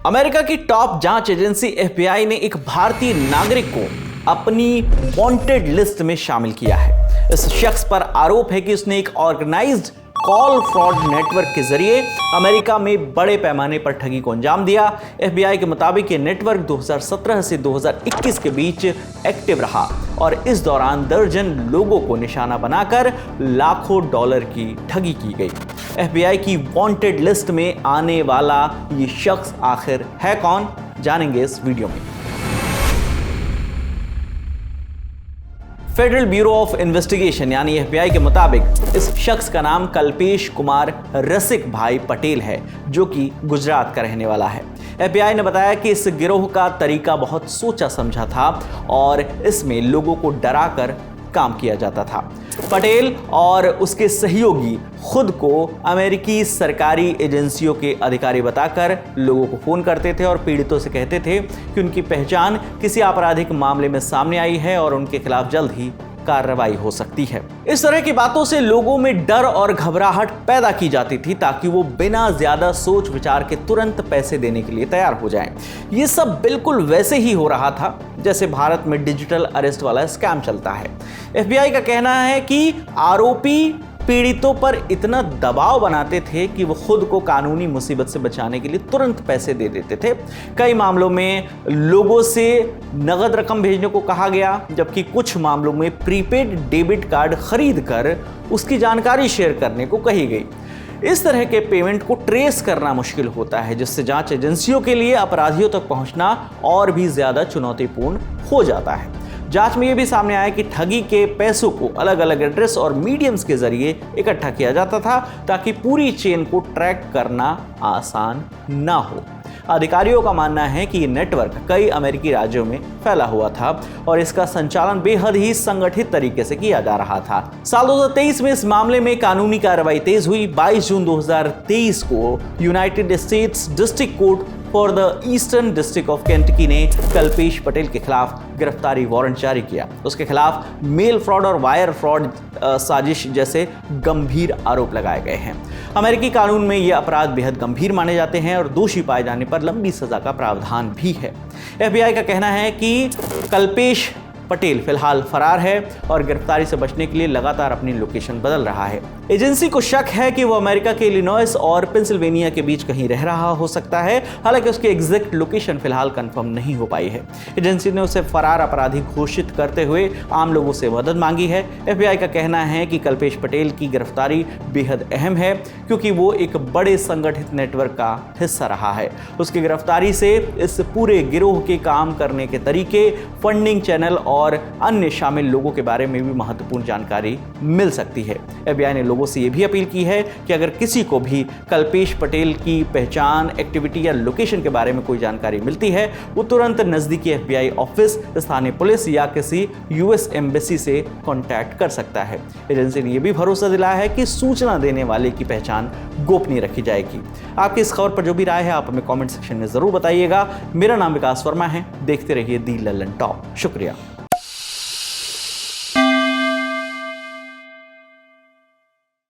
America की top जांच agency FBI ने एक भारतीय नागरिक को अपनी वांटेड लिस्ट में शामिल किया है। इस शख्स पर आरोप है कि उसने एक ऑर्गेनाइज्ड कॉल फ्रॉड नेटवर्क के जरिए अमेरिका में बड़े पैमाने पर ठगी को अंजाम दिया। एफबीआई के मुताबिक ये नेटवर्क 2017 से 2021 के बीच एक्टिव रहा और इस दौरान दर्जन लोगों को निशाना बनाकर लाखों डॉलर की ठगी की गई। एफबीआई की वांटेड लिस्ट में आने वाला ये शख्स आखिर है कौन, जानेंगे इस वीडियो में। फेडरल ब्यूरो ऑफ इन्वेस्टिगेशन यानी एफबीआई के मुताबिक इस शख्स का नाम कल्पेश कुमार रसिक भाई पटेल है, जो कि गुजरात का रहने वाला है। एफबीआई ने बताया कि इस गिरोह का तरीका बहुत सोचा समझा था और इसमें लोगों को डराकर काम किया जाता था। पटेल और उसके सहयोगी खुद को अमेरिकी सरकारी एजेंसियों के अधिकारी बताकर लोगों को फोन करते थे और पीड़ितों से कहते थे कि उनकी पहचान किसी आपराधिक मामले में सामने आई है और उनके खिलाफ जल्द ही कार्रवाई हो सकती है। इस तरह की बातों से लोगों में डर और घबराहट पैदा की जाती थी ताकि वो बिना ज्यादा सोच विचार के तुरंत पैसे देने के लिए तैयार हो जाएं। ये सब बिल्कुल वैसे ही हो रहा था जैसे भारत में डिजिटल अरेस्ट वाला स्कैम चलता है। एफबीआई का कहना है कि आरोपी पीड़ितों पर इतना दबाव बनाते थे कि वो खुद को कानूनी मुसीबत से बचाने के लिए तुरंत पैसे दे देते थे। कई मामलों में लोगों से नगद रकम भेजने को कहा गया, जबकि कुछ मामलों में प्रीपेड डेबिट कार्ड खरीद कर उसकी जानकारी शेयर करने को कही गई। इस तरह के पेमेंट को ट्रेस करना मुश्किल होता है, जिससे जांच एजेंसियों के लिए अपराधियों तक पहुंचना और भी ज्यादा चुनौतीपूर्ण हो जाता है। जांच में यह भी सामने आया कि ठगी के पैसों को अलग अलग एड्रेस और मीडियम्स के जरिए इकट्ठा किया जाता था ताकि पूरी चेन को ट्रैक करना आसान ना हो। अधिकारियों का मानना है कि ये नेटवर्क कई अमेरिकी राज्यों में फैला हुआ था और इसका संचालन बेहद ही संगठित तरीके से किया जा रहा था। साल 2023 में इस मामले में कानूनी कार्रवाई तेज हुई। 22 जून 2023 को United states district court for the eastern district of Kentucky ने कल्पेश पटेल के खिलाफ गिरफ्तारी वारंट जारी किया। उसके खिलाफ मेल फ्रॉड और वायर फ्रॉड साजिश जैसे गंभीर आरोप लगाए गए हैं। अमेरिकी कानून में ये अपराध बेहद गंभीर माने जाते हैं और दोषी पाए जाने पर लंबी सजा का प्रावधान भी है। एफबीआई का कहना है कि कल्पेश पटेल फिलहाल फरार है और गिरफ्तारी से बचने के लिए लगातार अपनी लोकेशन बदल रहा है। एजेंसी को शक है कि वो अमेरिका के इलिनॉइस और पेंसिल्वेनिया के बीच कहीं रह रहा हो सकता है, हालांकि उसकी एग्जैक्ट लोकेशन फिलहाल कंफर्म नहीं हो पाई है। एजेंसी ने उसे फरार अपराधी घोषित करते हुए आम लोगों से मदद मांगी है। एफबीआई का कहना है कि कल्पेश पटेल की गिरफ्तारी बेहद अहम है क्योंकि वो एक बड़े संगठित नेटवर्क का हिस्सा रहा है। उसकी गिरफ्तारी से इस पूरे गिरोह के काम करने के तरीके, फंडिंग चैनल और अन्य शामिल लोगों के बारे में भी महत्वपूर्ण जानकारी मिल सकती है। एफबीआई ने लोगों से यह भी अपील की है कि अगर किसी को भी कल्पेश पटेल की पहचान, एक्टिविटी या लोकेशन के बारे में कोई जानकारी मिलती है, वो तुरंत नजदीकी एफबीआई ऑफिस, स्थानीय पुलिस या किसी यूएस एम्बेसी से कांटेक्ट कर सकता है। एजेंसी ने यह भी भरोसा दिलाया है कि सूचना देने वाले की पहचान गोपनीय रखी जाएगी। आपकी इस खबर पर जो भी राय है आप हमें कमेंट सेक्शन में जरूर बताइएगा। मेरा नाम विकास वर्मा है, देखते रहिए दी लल्लन टॉप। शुक्रिया।